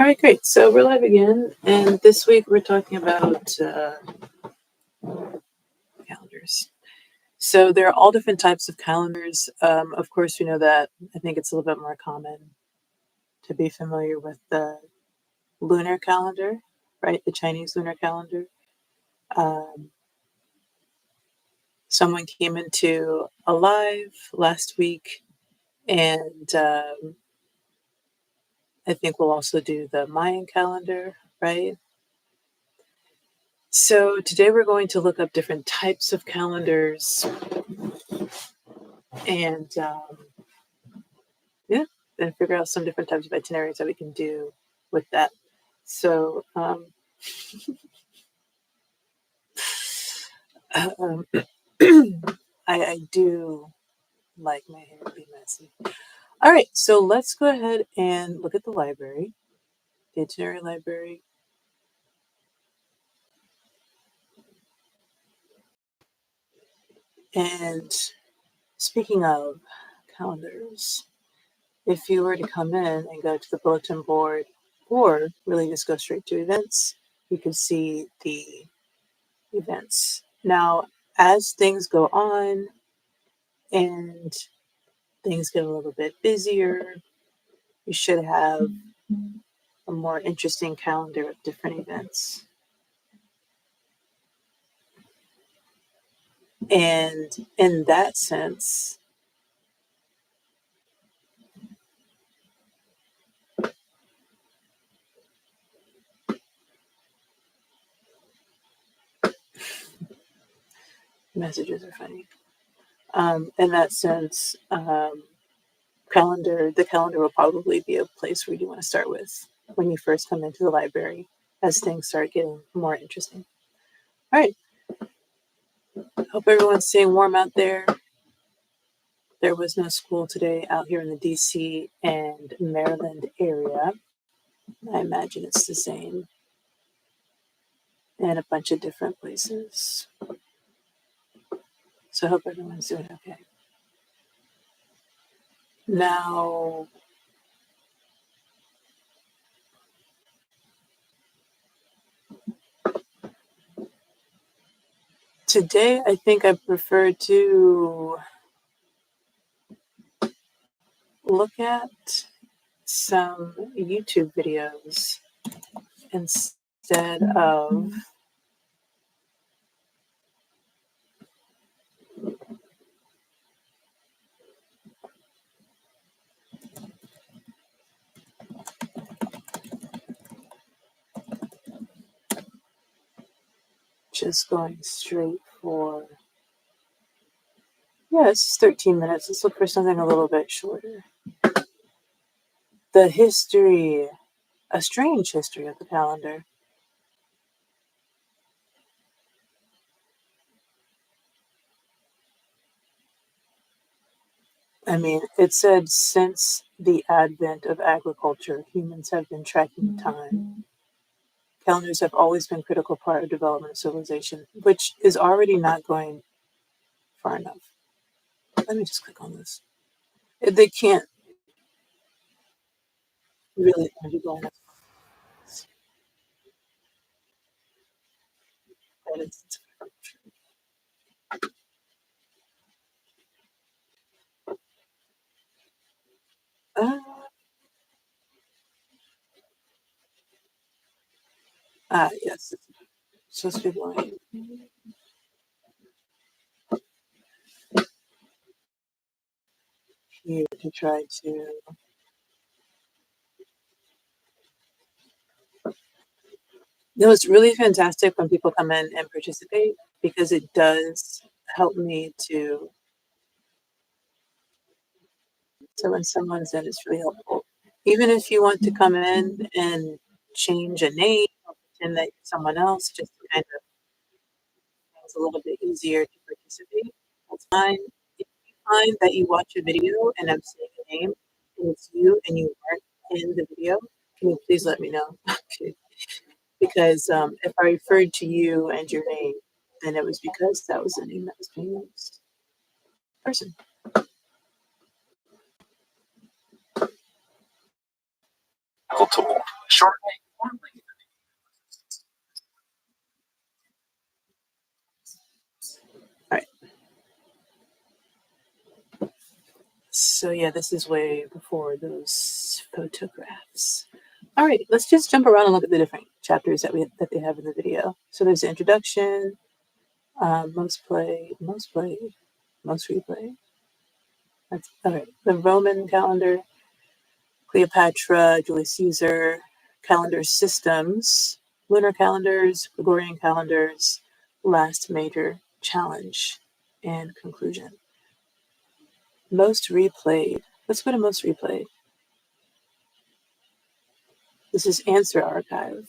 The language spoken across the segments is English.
All right, great. So we're live again, and this week we're talking about calendars. So there are all different types of calendars. Of course, we know that. I think it's a little bit more common to be familiar with the lunar calendar, right? The Chinese lunar calendar. Someone came into Alive last week, and I think we'll also do the Mayan calendar, right? So today we're going to look up different types of calendars and and figure out some different types of itineraries that we can do with that. So I do like my hair to be messy. All right, so let's go ahead and look at the library, the itinerary library. And speaking of calendars, if you were to come in and go to the bulletin board or really just go straight to events, you can see the events. Now, as things go on and things get a little bit busier, you should have a more interesting calendar of different events. And in that sense, messages are funny. In that sense, the calendar will probably be a place where you want to start with when you first come into the library as things start getting more interesting. All right. Hope everyone's staying warm out there. There was no school today out here in the DC and Maryland area. I imagine it's the same in a bunch of different places. So I hope everyone's doing okay. Now, today I think I prefer to look at some YouTube videos instead of just going straight for, it's 13 minutes. Let's look for something a little bit shorter. The history, a strange history of the calendar. I mean, it said since the advent of agriculture, humans have been tracking time. Calendars have always been a critical part of development of civilization, which is already not going far enough. Let me just click on this. They can't really be going up. Uh, yes, it's supposed to be going here to try to. It's really fantastic when people come in and participate because it does help me to. So when someone's in, it's really helpful. Even if you want to come in and change a name or pretend that you're someone else, just to kind of make it a little bit easier to participate, that's fine. If you find that you watch a video and I'm saying a name and it's you and you weren't in the video, can you please let me know? Okay. Because if I referred to you and your name, then it was because that was the name that was being used. Person. All right. So yeah, this is way before those photographs. All right, let's just jump around and look at the different chapters that they have in the video. So there's the introduction, most played, most replayed. That's all right. The Roman calendar, Cleopatra, Julius Caesar, calendar systems, lunar calendars, Gregorian calendars, last major challenge, and conclusion. Most replayed. Let's go to most replayed. This is Answer Archive.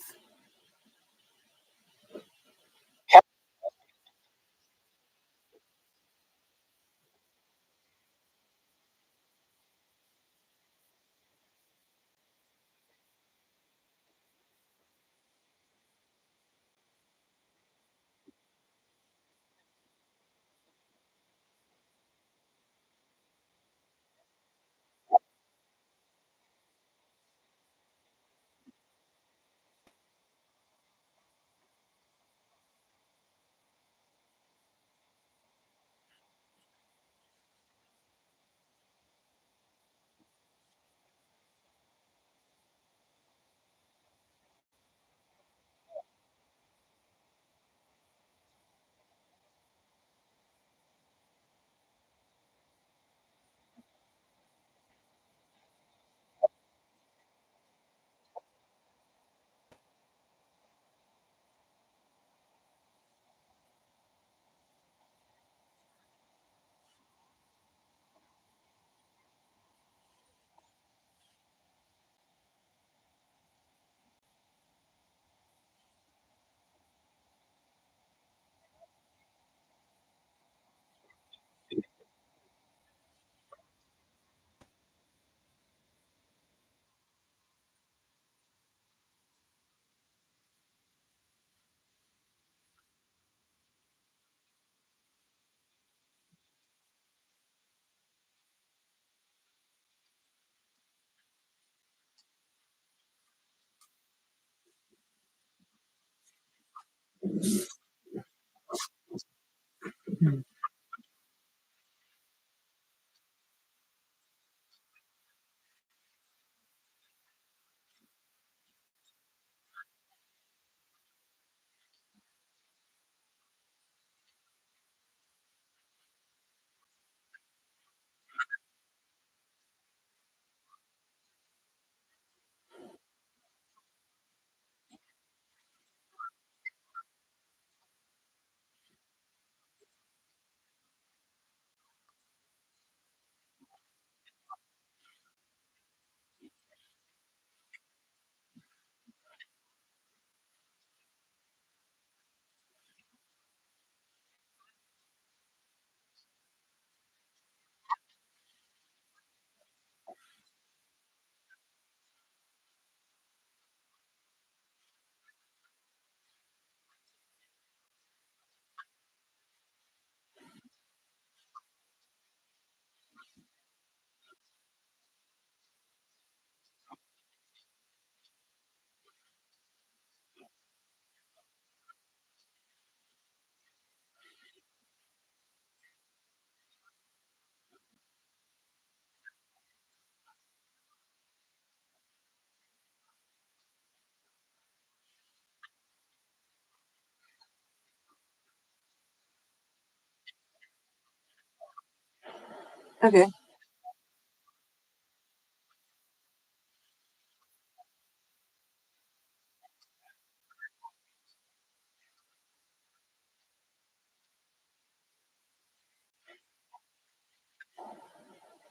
Okay.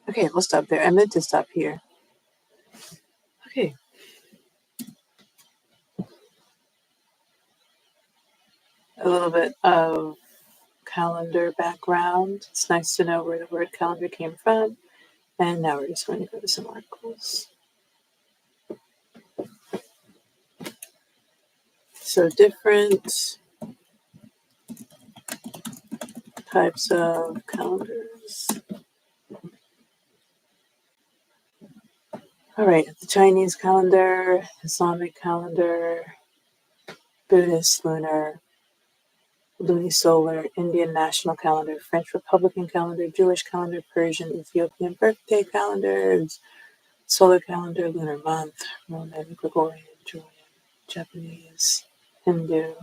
Okay, we'll stop there. I meant to stop here. Okay. A little bit of calendar background. It's nice to know where the word calendar came from. And now we're just going to go to some articles. So different types of calendars. All right, the Chinese calendar, Islamic calendar, Buddhist lunar, lunisolar, Indian national calendar, French Republican calendar, Jewish calendar, Persian, Ethiopian birthday calendars, solar calendar, lunar month, Roman, Gregorian, Julian, Japanese, Hindu,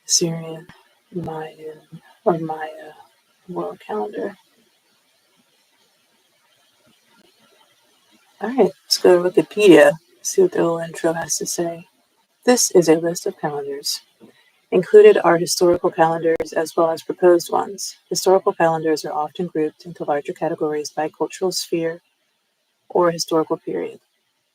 Syrian, Mayan, or Maya world calendar. All right, let's go to Wikipedia, see what their little intro has to say. This is a list of calendars. Included are historical calendars as well as proposed ones. Historical calendars are often grouped into larger categories by cultural sphere or historical period.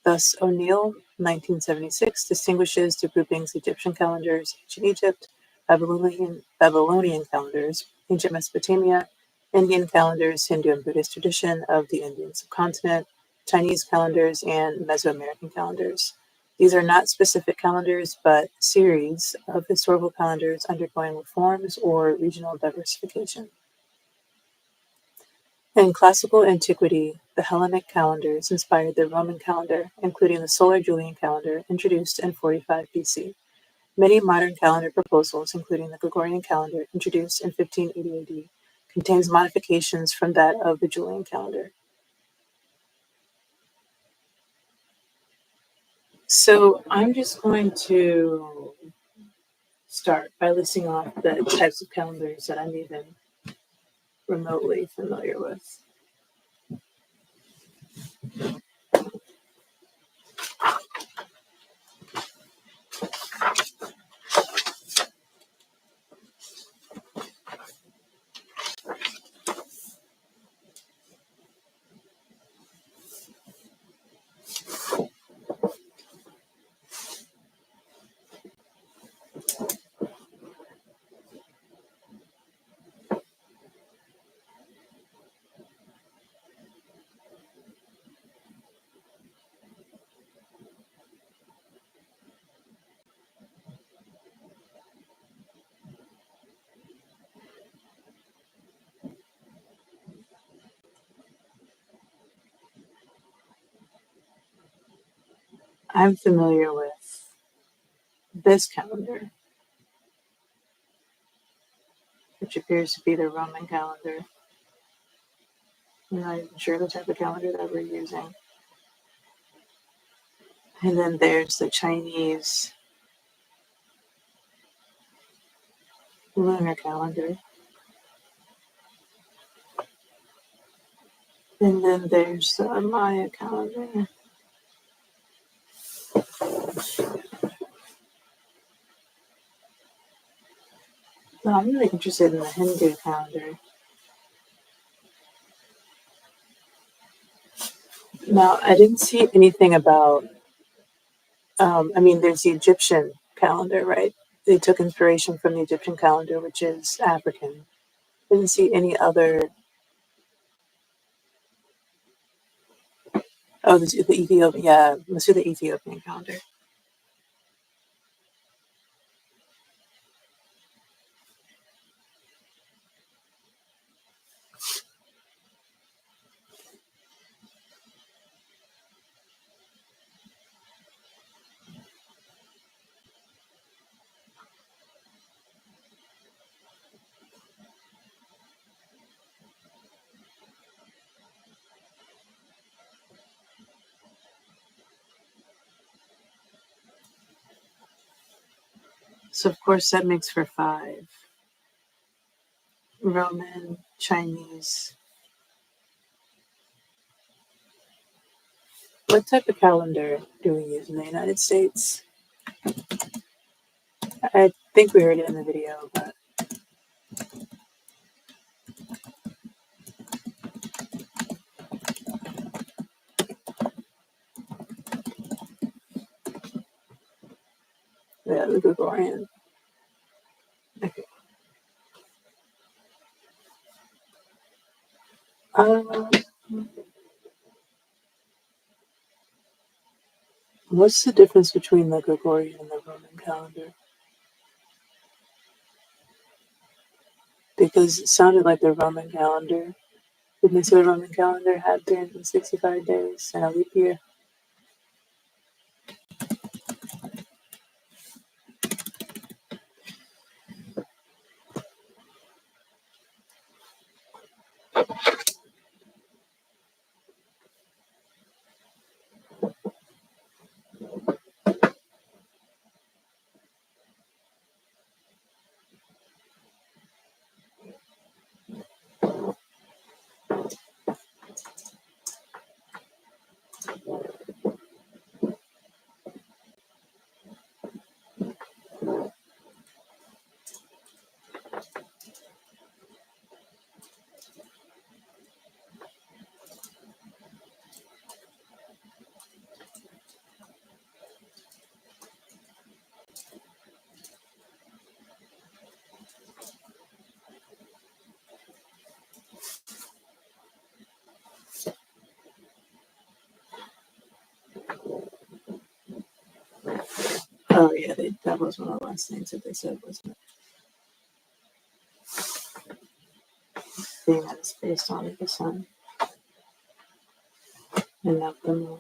Thus, O'Neill, 1976, distinguishes the groupings Egyptian calendars, ancient Egypt, Babylonian calendars, ancient Mesopotamia, Indian calendars, Hindu and Buddhist tradition of the Indian subcontinent, Chinese calendars, and Mesoamerican calendars. These are not specific calendars, but series of historical calendars undergoing reforms or regional diversification. In classical antiquity, the Hellenic calendars inspired the Roman calendar, including the solar Julian calendar introduced in 45 BC. Many modern calendar proposals, including the Gregorian calendar introduced in 1580 AD, contains modifications from that of the Julian calendar. So I'm just going to start by listing off the types of calendars that I'm even remotely familiar with. I'm familiar with this calendar, which appears to be the Roman calendar. I'm not even sure the type of calendar that we're using. And then there's the Chinese lunar calendar. And then there's the Maya calendar. No, I'm really interested in the Hindu calendar. Now, I didn't see anything about, there's the Egyptian calendar, right? They took inspiration from the Egyptian calendar, which is African. I didn't see any other. Oh, the Ethiopian, yeah, let's do the Ethiopian calendar. So, of course, that makes for 5. Roman, Chinese. What type of calendar do we use in the United States? I think we heard it in the video, but yeah, the Gregorian. Okay. Um, what's the difference between the Gregorian and the Roman calendar? Because it sounded like the Roman calendar Didn't they say the Roman calendar had 365 days and a leap year? Oh yeah, that was one of the last things that they said, wasn't it? Being that it's based on the sun and not the moon.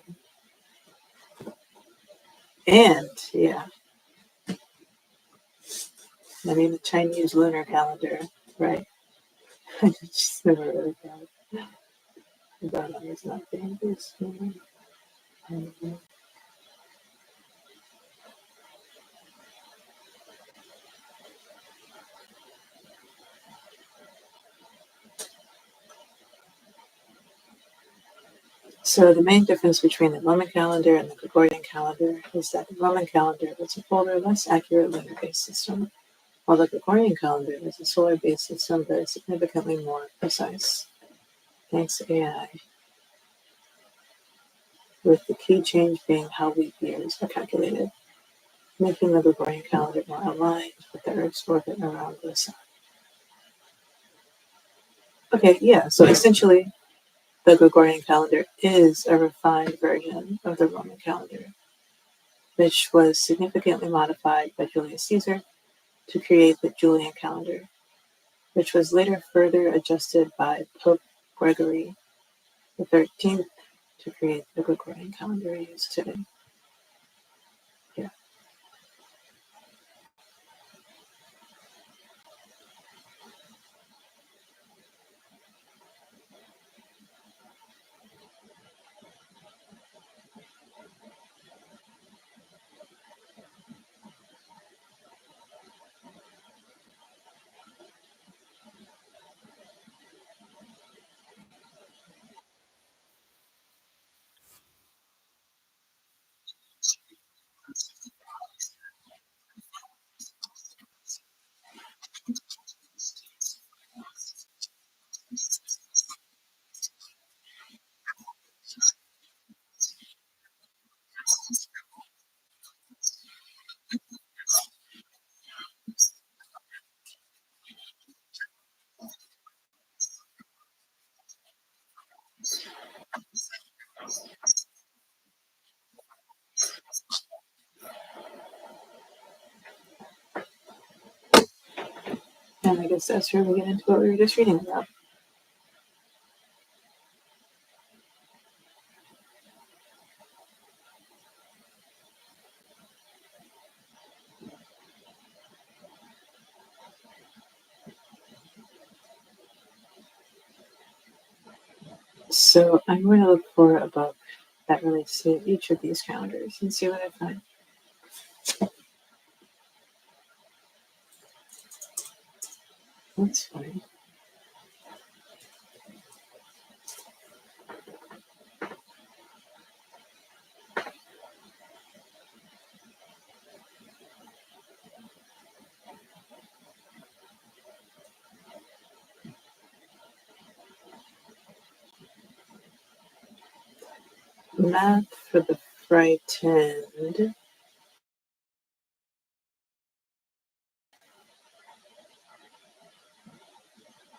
And yeah, I mean the Chinese lunar calendar, right? I just never really thought about it as not being based on. So the main difference between the Roman calendar and the Gregorian calendar is that the Roman calendar was a older, less accurate lunar-based system, while the Gregorian calendar is a solar-based system that is significantly more precise. Thanks AI. With the key change being how leap years are calculated, making the Gregorian calendar more aligned with the Earth's orbit around the sun. Okay, yeah, so essentially, the Gregorian calendar is a refined version of the Roman calendar, which was significantly modified by Julius Caesar to create the Julian calendar, which was later further adjusted by Pope Gregory XIII to create the Gregorian calendar used today. Yeah. And I guess that's where we get into what we were just reading about. So I'm going to look for a book that relates to each of these calendars and see what I find. That's fine. Math for the Frightened.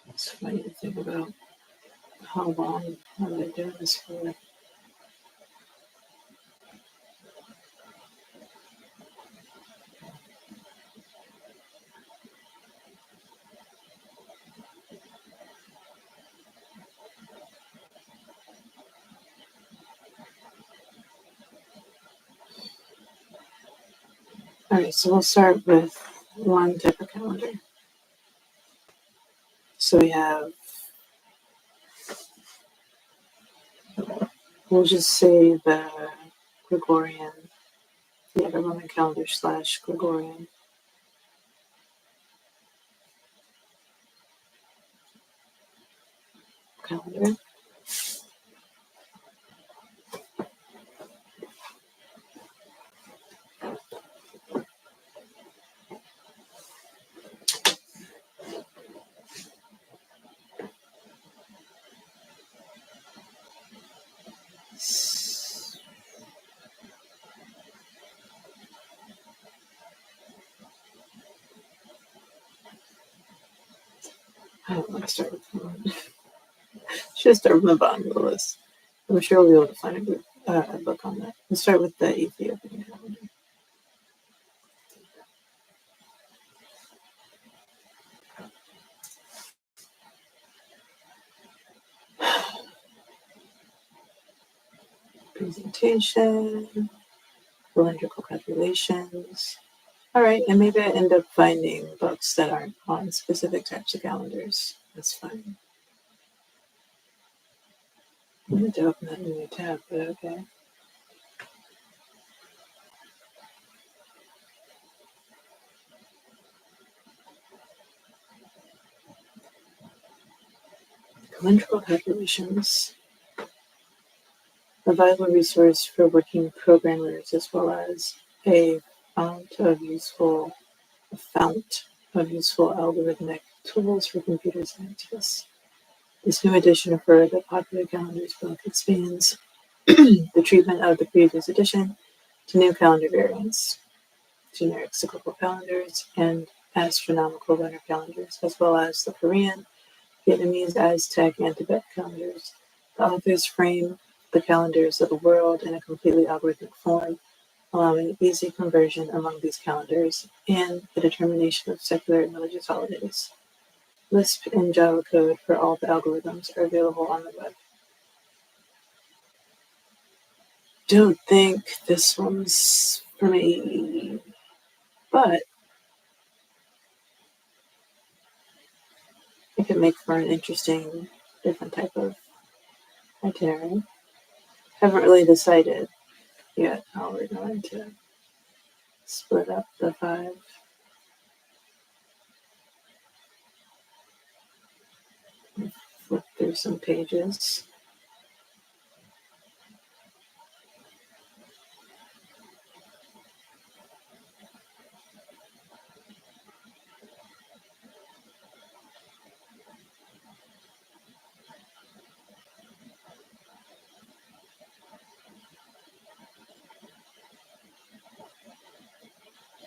It's funny to think about how long I've been doing this for. All right, so we'll start with one type of calendar. So we have, we'll just say the Gregorian, the Roman calendar / Gregorian calendar. I don't want to start with one. Should start from the bottom of the list. I'm sure we'll be able to find a book on that. Let's start with the Ethiopian calendar. Presentation, cylindrical calculations. All right, and maybe I end up finding books that aren't on specific types of calendars. That's fine. I need to open that in a new tab, but okay. Cylindrical calculations. A valuable resource for working programmers as well as a fount of useful algorithmic tools for computer scientists. This new edition for the popular calendars book expands the treatment of the previous edition to new calendar variants, generic cyclical calendars, and astronomical lunar calendars, as well as the Korean, Vietnamese, Aztec, and Tibet calendars. The authors frame the calendars of the world in a completely algorithmic form, allowing easy conversion among these calendars and the determination of secular and religious holidays. Lisp and Java code for all the algorithms are available on the web. Don't think this one's for me, but it could make for an interesting, different type of itinerary. Haven't really decided yet how we're going to split up the 5. Flip through some pages.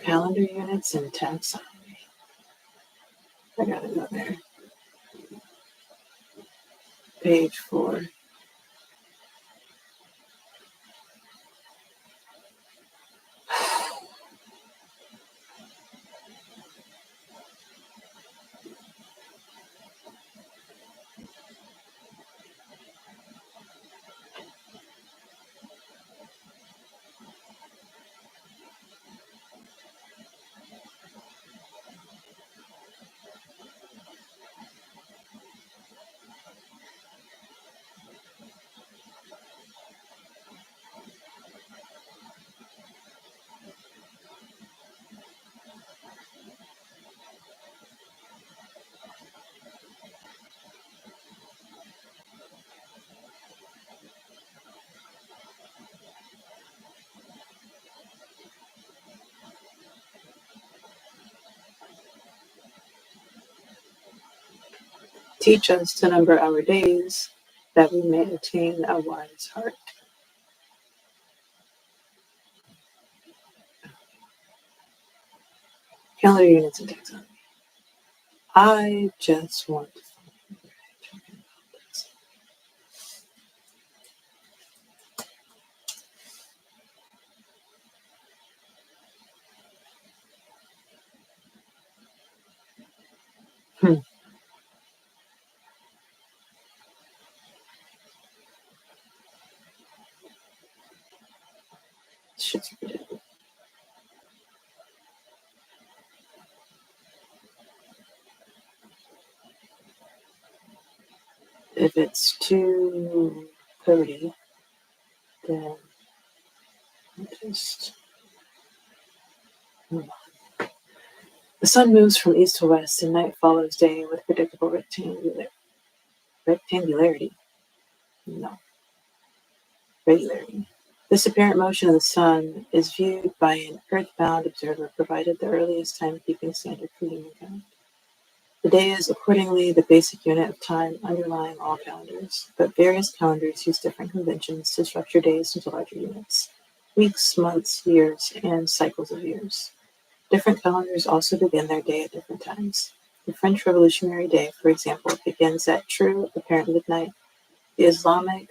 Calendar units and taxonomy. I gotta go there. Page 4. Teach us to number our days, that we may attain a wise heart. Calendar units and taxonomy. I just want to find where I'm talking about this. Shit's ridiculous. If it's too pretty, then I'll just move on. The sun moves from east to west, and night follows day with predictable rectangularity. No, regularity. This apparent motion of the sun is viewed by an earthbound observer, provided the earliest timekeeping standard for humankind. The day is accordingly the basic unit of time underlying all calendars, but various calendars use different conventions to structure days into larger units: weeks, months, years, and cycles of years. Different calendars also begin their day at different times. The French Revolutionary Day, for example, begins at true apparent midnight. The Islamic,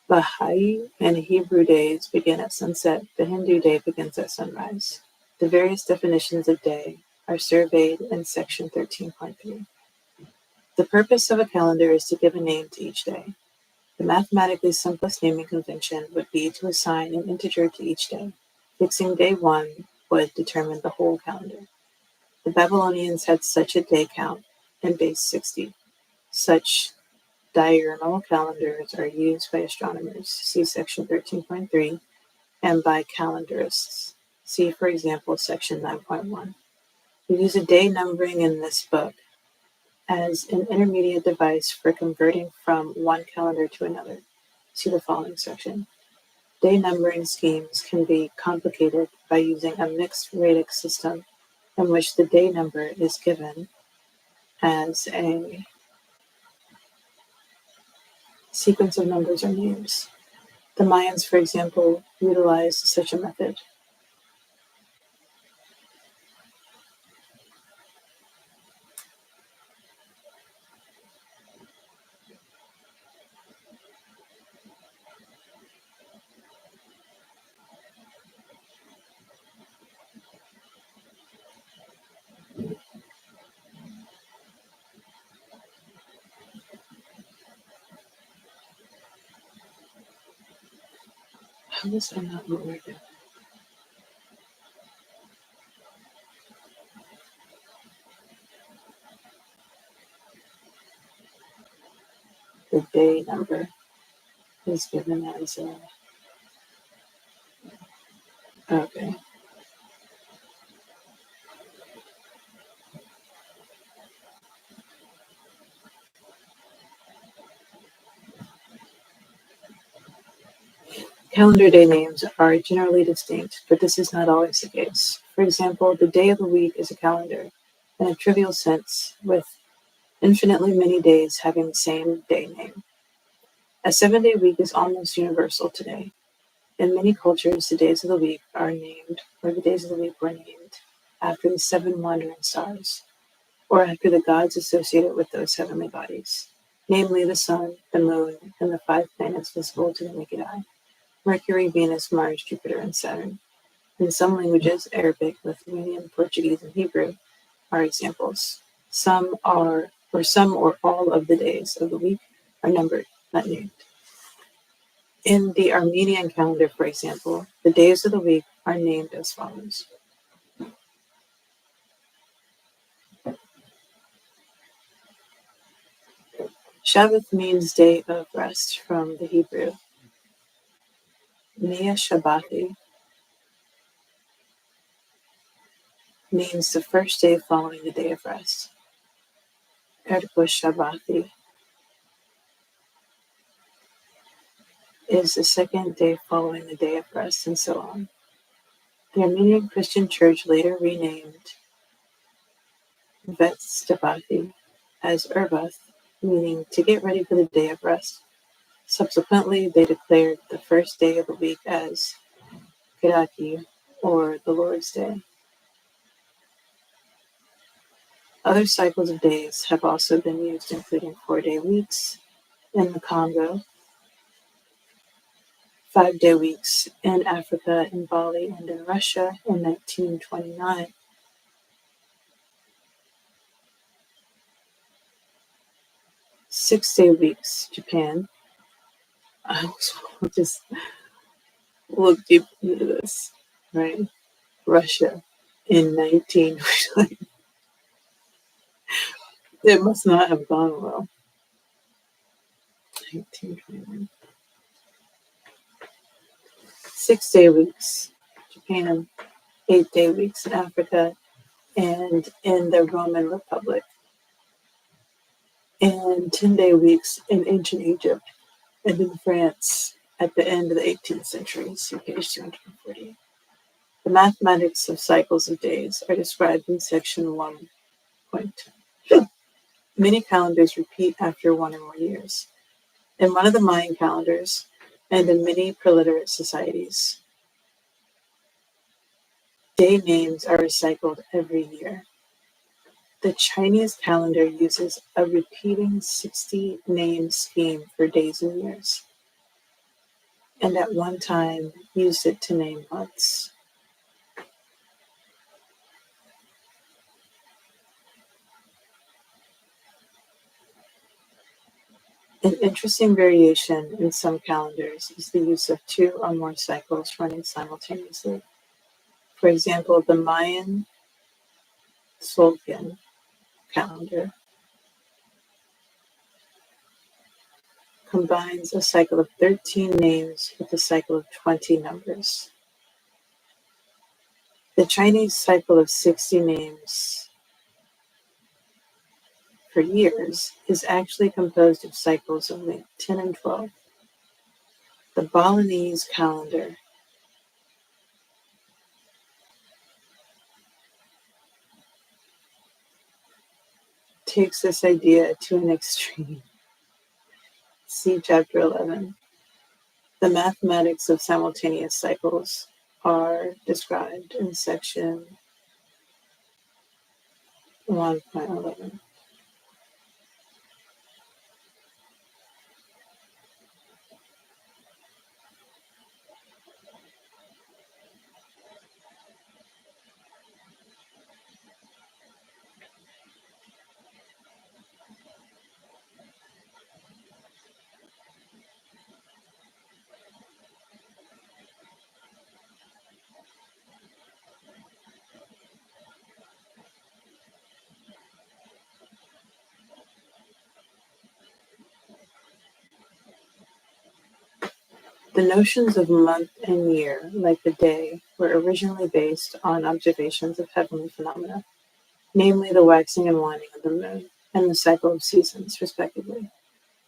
Baha'i, and Hebrew days begin at sunset. The Hindu day begins at sunrise. The various definitions of day are surveyed in section 13.3. The purpose of a calendar is to give a name to each day. The mathematically simplest naming convention would be to assign an integer to each day. Fixing day 1 would determine the whole calendar. The Babylonians had such a day count in base 60. Such diurnal calendars are used by astronomers, see section 13.3, and by calendarists, see, for example, section 9.1. We use a day numbering in this book as an intermediate device for converting from one calendar to another. See the following section. Day numbering schemes can be complicated by using a mixed radix system in which the day number is given as a sequence of numbers or names. The Mayans, for example, utilized such a method. How is that not what we're doing? The day number is given as a... Okay. Calendar day names are generally distinct, but this is not always the case. For example, the day of the week is a calendar in a trivial sense, with infinitely many days having the same day name. A 7-day week is almost universal today. In many cultures, the days of the week are named, or the days of the week were named, after the 7 wandering stars, or after the gods associated with those heavenly bodies, namely the sun, the moon, and the 5 planets visible to the naked eye: Mercury, Venus, Mars, Jupiter, and Saturn. In some languages, Arabic, Lithuanian, Portuguese, and Hebrew, are examples. Some or all of the days of the week are numbered, not named. In the Armenian calendar, for example, the days of the week are named as follows. Shabbath means day of rest from the Hebrew. Nia Shabbathi means the first day following the day of rest. Erdbush Shabbathi is the second day following the day of rest, and so on. The Armenian Christian Church later renamed Vetstabati as Erbath, meaning to get ready for the day of rest. Subsequently, they declared the first day of the week as Kiraki, or the Lord's Day. Other cycles of days have also been used, including 4-day weeks in the Congo, 5-day weeks in Africa, in Bali, and in Russia in 1929. 6-day weeks, Japan. I will just look deep into this, right? Russia in 1929. It must not have gone well. 1921. 6-day weeks, Japan, 8-day weeks in Africa and in the Roman Republic, and 10-day weeks in ancient Egypt and in France at the end of the 18th century, see page 240. The mathematics of cycles of days are described in section 1.2. Many calendars repeat after 1 or more years. In one of the Mayan calendars, and in many preliterate societies, day names are recycled every year. The Chinese calendar uses a repeating 60-name scheme for days and years, and at one time used it to name months. An interesting variation in some calendars is the use of 2 or more cycles running simultaneously. For example, the Mayan Solcan calendar combines a cycle of 13 names with a cycle of 20 numbers. The Chinese cycle of 60 names for years is actually composed of cycles only 10 and 12. The Balinese calendar takes this idea to an extreme. See chapter 11. The mathematics of simultaneous cycles are described in section 1.11. The notions of month and year, like the day, were originally based on observations of heavenly phenomena, namely the waxing and waning of the moon and the cycle of seasons, respectively.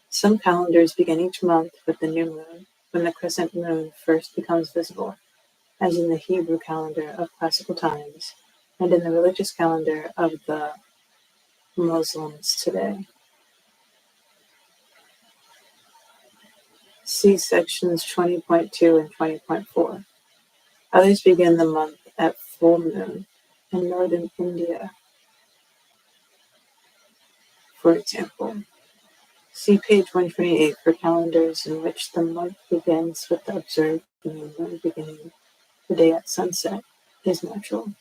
Some calendars begin each month with the new moon, when the crescent moon first becomes visible, as in the Hebrew calendar of classical times and in the religious calendar of the Muslims today. See sections 20.2 and 20.4. Others begin the month at full moon in northern India, for example. See page 128 for calendars in which the month begins with the observed new moon beginning the day at sunset is natural.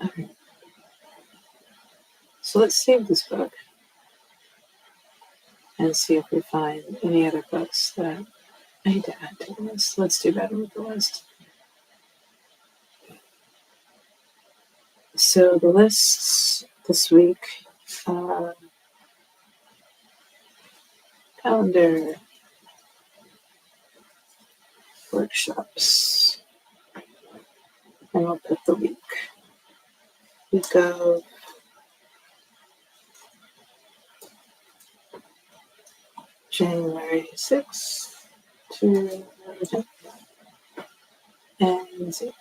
Okay. So let's save this book and see if we find any other books that I need to add to the list. Let's do better with the list. So the lists this week, calendar workshops, and we'll put the week of January 6th to the 10th. And see.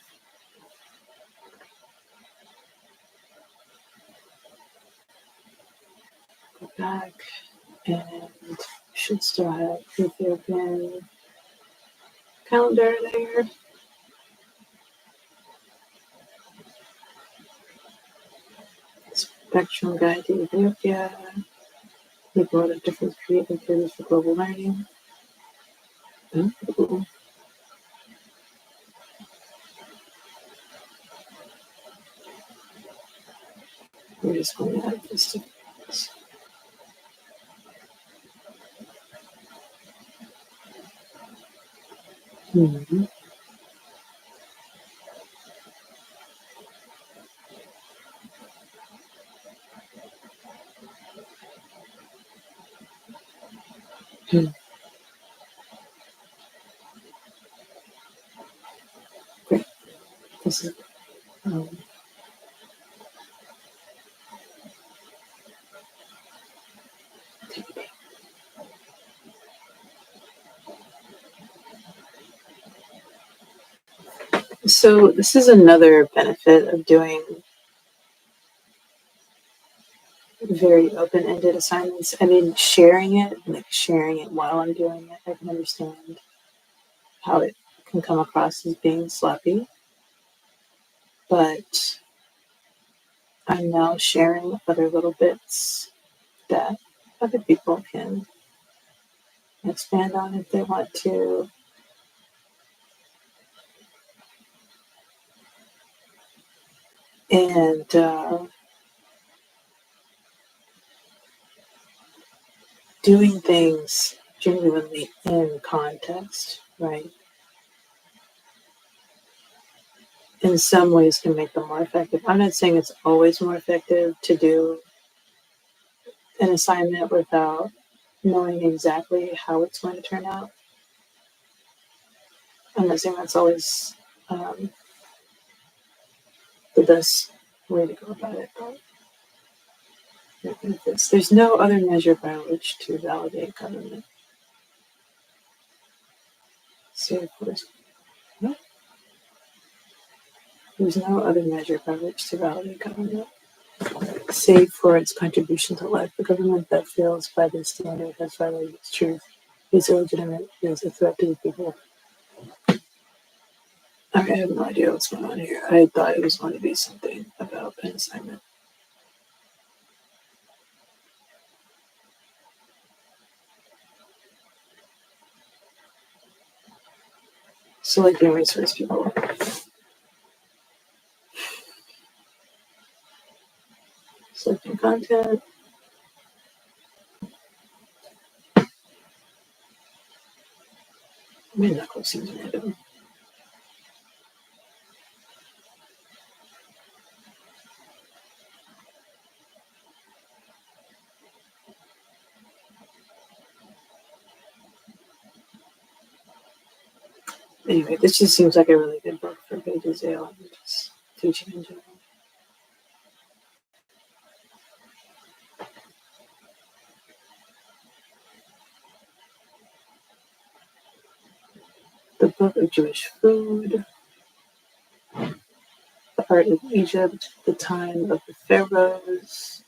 Go back and should still have Ethiopian calendar there. Spectrum Guide to Ethiopia. Make a lot of difference, create activities for global learning. Ooh. We're just going to add this to this. Mm-hmm. Great. This is so this is another benefit of doing very open-ended assignments. I mean, sharing it while I'm doing it, I can understand how it can come across as being sloppy. But I'm now sharing other little bits that other people can expand on if they want to. And doing things genuinely in context, right? In some ways can make them more effective. I'm not saying it's always more effective to do an assignment without knowing exactly how it's going to turn out. I'm not saying that's always the best way to go about it, but there's no other measure by which to validate government. So, of course, no. There's no other measure by which to validate government, save for its contribution to life. The government that fails by this standard has violated its truth, is illegitimate, is a threat to the people. I have no idea what's going on here. I thought it was going to be something about an assignment. Selecting resource people. Selecting content. My knuckle seems random. Anyway, this just seems like a really good book for pagesdale and just teaching in general. The Book of Jewish Food, The Art of Egypt, The Time of the Pharaohs,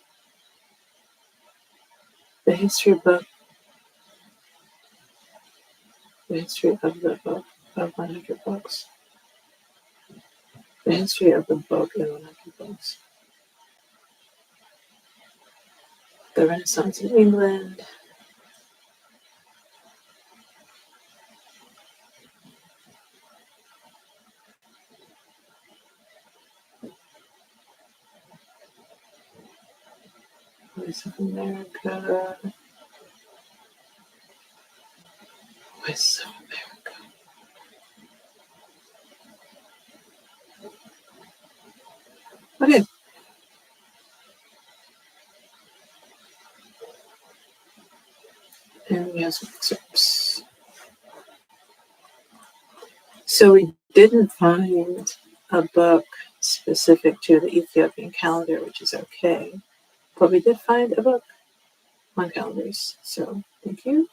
The History Book, The History of the Book of 100 Books, The History of the Book in 100 Books, The Renaissance in England, Voice of America, Voice of America. Okay. And we have some excerpts. So we didn't find a book specific to the Ethiopian calendar, which is okay. But we did find a book on calendars. So thank you.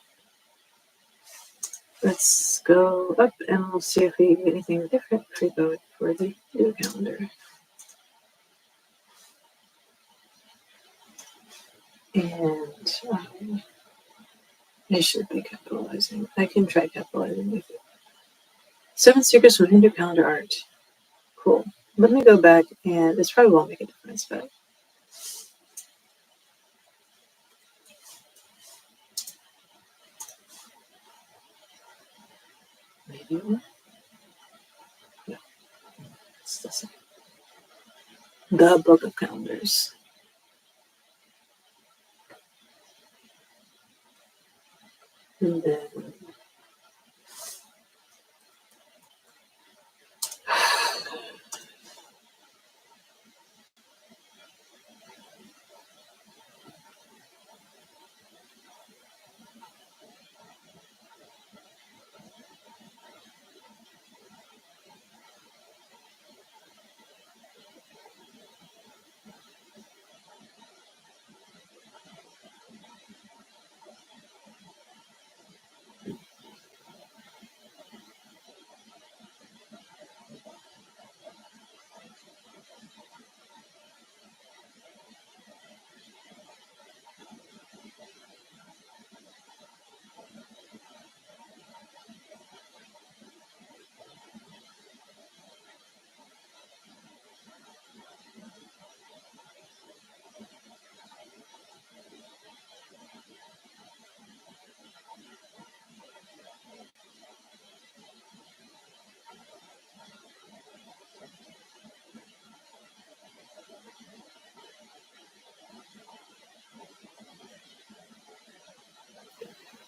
Let's go up and we'll see if we get anything different if we go for the new calendar. And I should be capitalizing. I can try capitalizing with it. 7 Secrets from Hindu Calendar Art. Cool. Let me go back and this probably won't make a difference, but you. Yeah, it's the same. The Book of Calendars. And then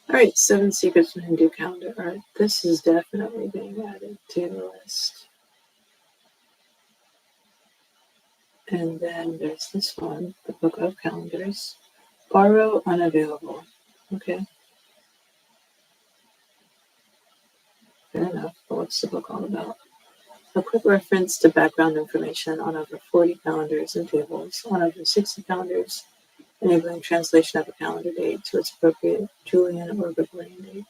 all right, 7 Secrets from Hindu Calendar Art. This is definitely being added to the list. And then there's this one, the Book of Calendars. Borrow unavailable. Okay. Fair enough. But what's the book all about? A quick reference to background information on over 40 calendars and tables on over 60 calendars, enabling translation of a calendar date to its appropriate Julian or Gregorian date.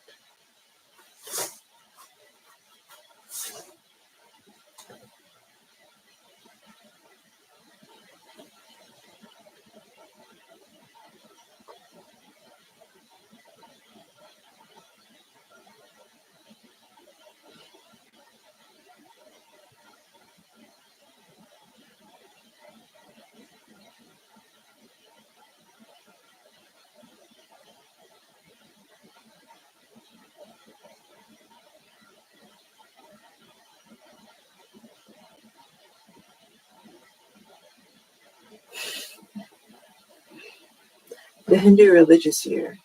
The Hindu religious year.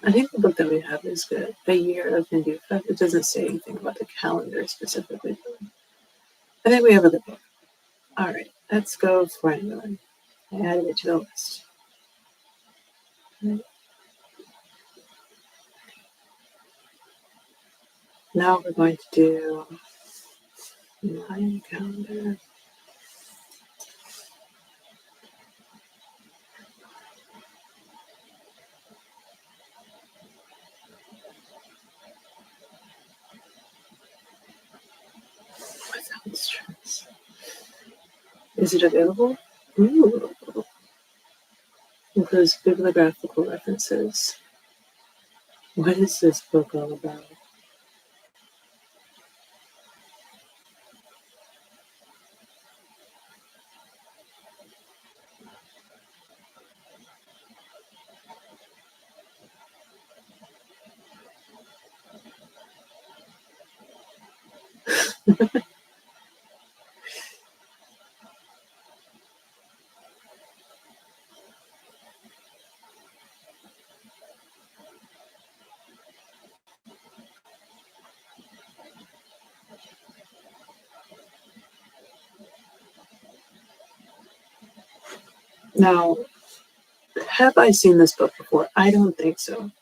I think the book that we have is good. A Year of Hindu. It doesn't say anything about the calendar specifically. I think we have a good book. All right, let's go for another one. I added it to the list. Now we're going to do my calendar. Without stress. Is it available? Ooh. Includes bibliographical references. What is this book all about? Now, have I seen this book before? I don't think so.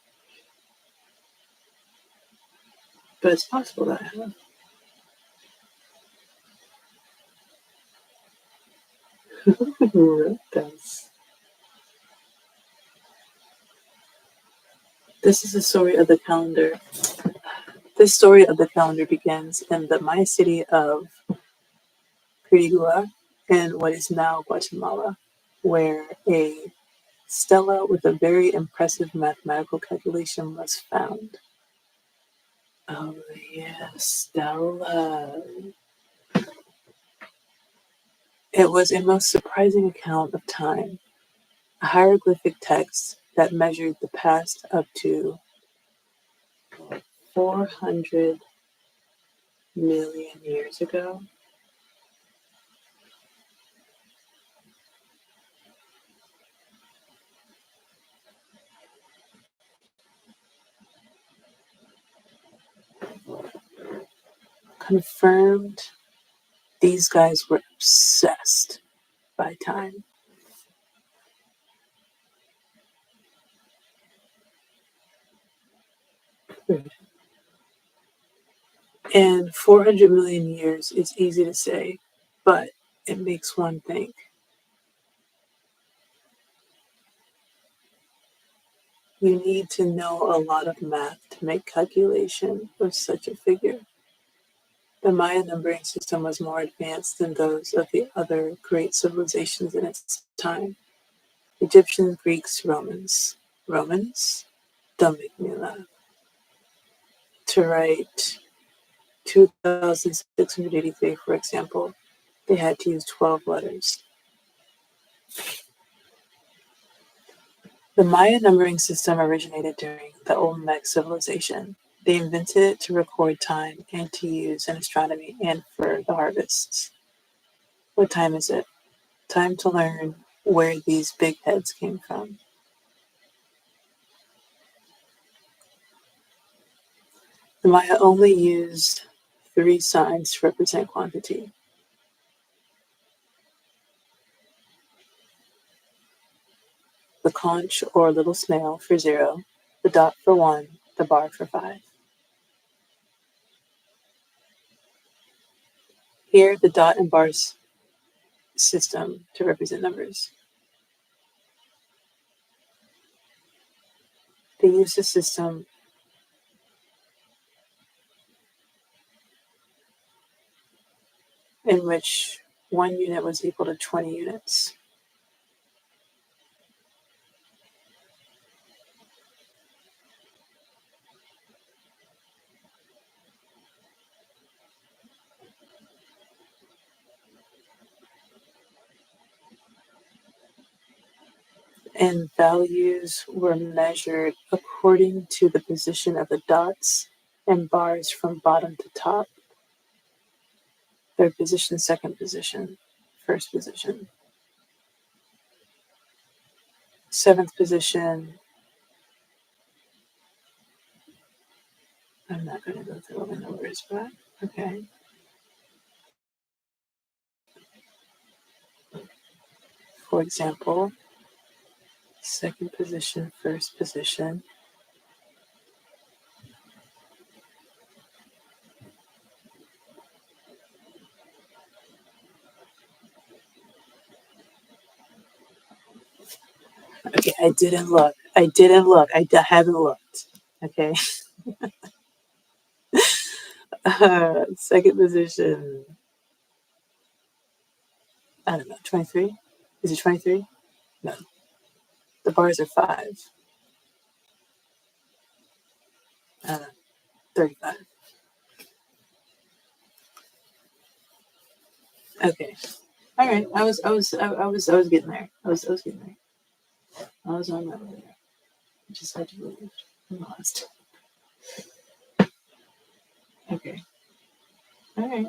But it's possible that I have. Who wrote this? This is the story of the calendar. This story of the calendar begins in the Maya city of Quirigua in what is now Guatemala, where a stela with a very impressive mathematical calculation was found. Oh, yeah, Stella. It was a most surprising account of time, a hieroglyphic text that measured the past up to 400 million years ago. Confirmed these guys were obsessed by time. And 400 million years is easy to say, but it makes one think. You need to know a lot of math to make calculation of such a figure. The Maya numbering system was more advanced than those of the other great civilizations in its time. Egyptians, Greeks, Romans. Romans? Don't make me laugh. To write 2683, for example, they had to use 12 letters. The Maya numbering system originated during the Olmec civilization. They invented it to record time and to use in astronomy and for the harvests. What time is it? Time to learn where these big heads came from. The Maya only used 3 signs to represent quantity. The conch or little snail for 0, the dot for 1, the bar for 5. Here, the dot and bars system to represent numbers. They used a system in which 1 unit was equal to 20 units. And values were measured according to the position of the dots and bars from bottom to top. Third position, second position, first position. Seventh position. I'm not going to go through all the numbers, but okay. For example, second position, first position. Okay, I didn't look. I haven't looked. Okay. Second position. I don't know. 23? Is it 23? No. The bars are 5. I don't know. 35. Okay. All right. I was getting there. I was getting there. I was on my way there. I just had to believe. I'm lost. Okay. All right.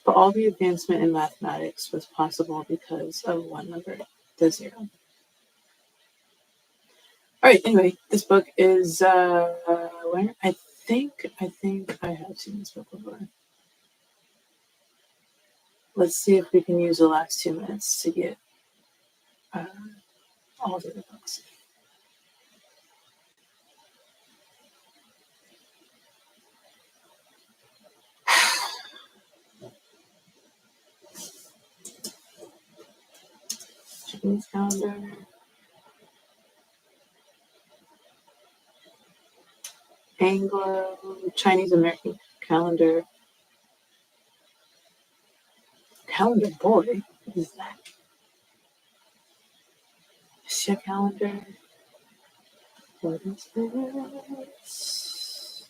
But all the advancement in mathematics was possible because of one number, the 0. All right. Anyway, this book is where I think I have seen this book before. Let's see if we can use the last 2 minutes to get all of the books. Chinese calendar. Anglo, Chinese American calendar. Calendar boy? What is that? Shia calendar. What is this?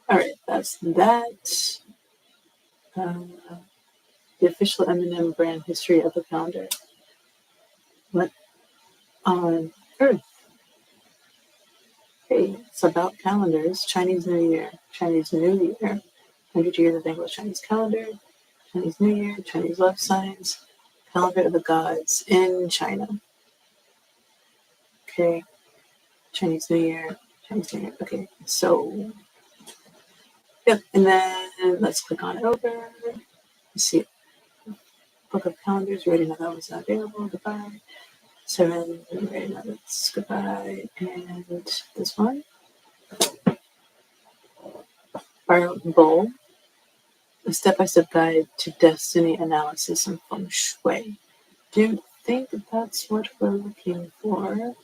All right, that's that. The official M&M brand history of the calendar. What on earth? Hey, it's about calendars. Chinese New Year, 100 years of English Chinese calendar, Chinese New Year, Chinese love signs, calendar of the gods in China. Okay, Chinese New Year, Chinese New Year. Okay, so, yep, and then let's click on it over. Let's see. Book of calendars, we already know that was not available. Goodbye. 7, we already know that's goodbye. And this one. Our Bowl, a step-by-step guide to destiny analysis and feng shui. Do you think that's what we're looking for?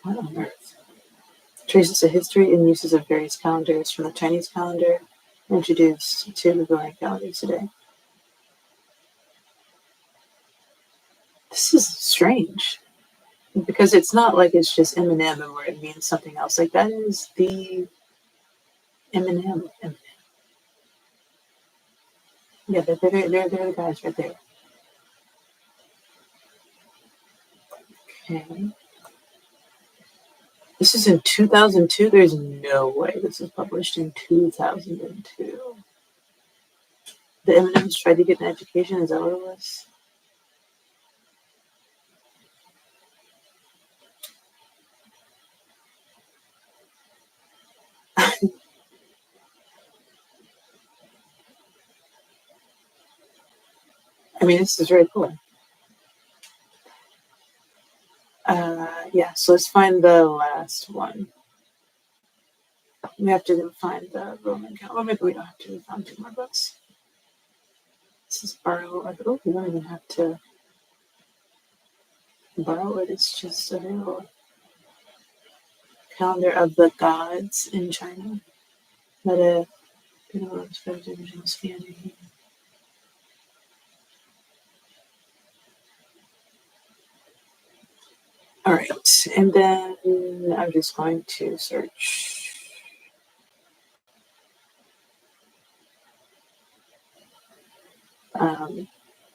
What on earth? Traces the history and uses of various calendars from the Chinese calendar introduced to the Gregorian calendar today. This is strange because it's not like it's just M&M and where it means something else. Like that is the M&M. Yeah, they're the guys right there. Okay. This is in 2002. There's no way this was published in 2002. The M&Ms tried to get an education. Is that what it was? I mean, this is very cool. Yeah, so let's find the last one. We have to find the Roman calendar. Well, maybe we don't have to. We found 2 more books. This is borrow. Oh, we don't even have to borrow it. It's just available. Calendar of the Gods in China. Meta, original scanning. All right, and then I'm just going to search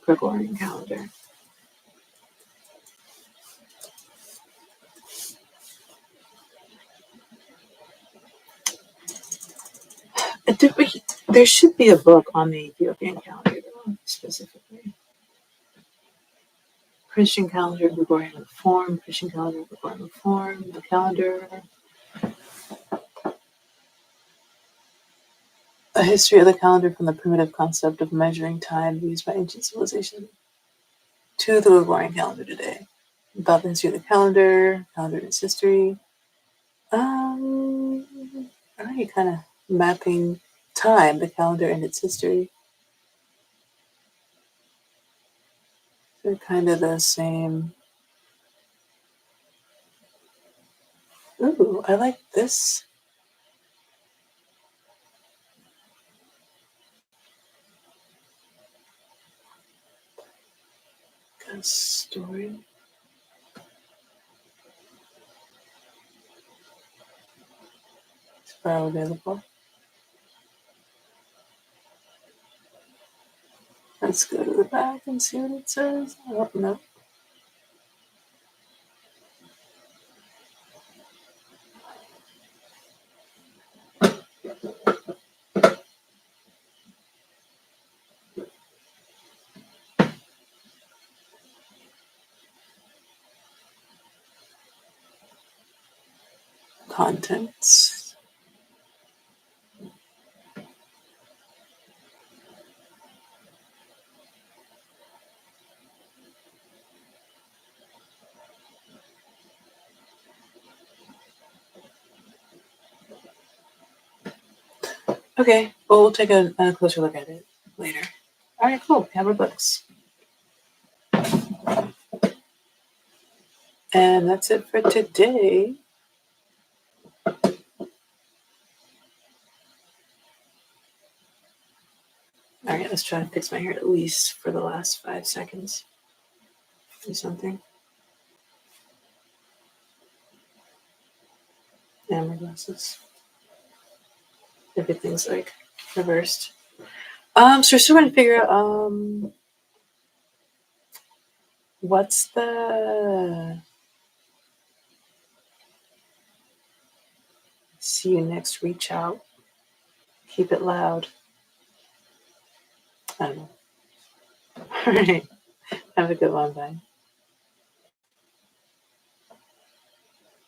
Gregorian calendar. There should be a book on the Ethiopian calendar, though, specifically. Christian calendar, Gregorian reform, Christian calendar, Gregorian reform, the calendar. A history of the calendar from the primitive concept of measuring time used by ancient civilization to the Gregorian calendar today. About the history of the calendar and its history. Alright, kind of mapping time, the calendar and its history. They're kind of the same. Ooh, I like this. Got a story. It's probably available. Let's go to the back and see what it says. Oh, no. Contents. Okay, well, we'll take a closer look at it later. All right, cool. We have our books. And that's it for today. All right, let's try to fix my hair at least for the last 5 seconds. Do something. And my glasses. Everything's like reversed. So we're still going to figure out what's the see you next reach out. Keep it loud. I don't know. All right. Have a good one. Bye.